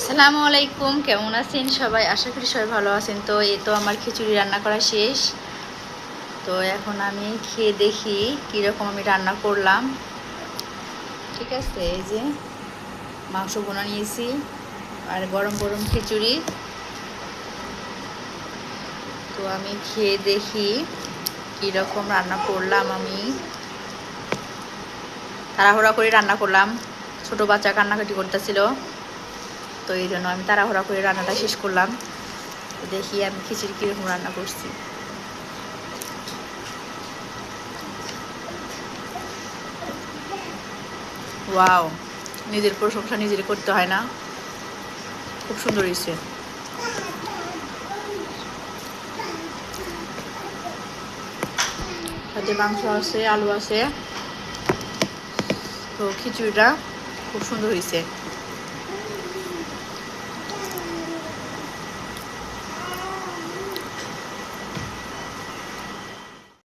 আসসালামু আলাইকুম, কেমন আছেন সবাই? আশা করি সবাই ভালো আছেন। তো এই তো আমার খিচুড়ি রান্না করা শেষ। তো এখন আমি খেয়ে দেখি কীরকম আমি রান্না করলাম। ঠিক আছে, এই যে মাংস বোনা নিয়েছি আর গরম গরম খিচুড়ি। তো আমি খেয়ে দেখি কীরকম রান্না করলাম। আমি তাড়াহুড়া করে রান্না করলাম, ছোটো বাচ্চা কান্নাকাটি করতেছিল, তো এই জন্য আমি তাড়াহুড়া করে রান্নাটা শেষ করলাম। তো দেখি আমি খিচুড়ি কীরকম রান্না করছি। ওয়াও, নিজের প্রশংসা নিজের করতে হয় না, খুব সুন্দর হয়েছে। সাথে মাংস আছে, আলু আছে, তো খিচুড়িটা খুব সুন্দর হয়েছে।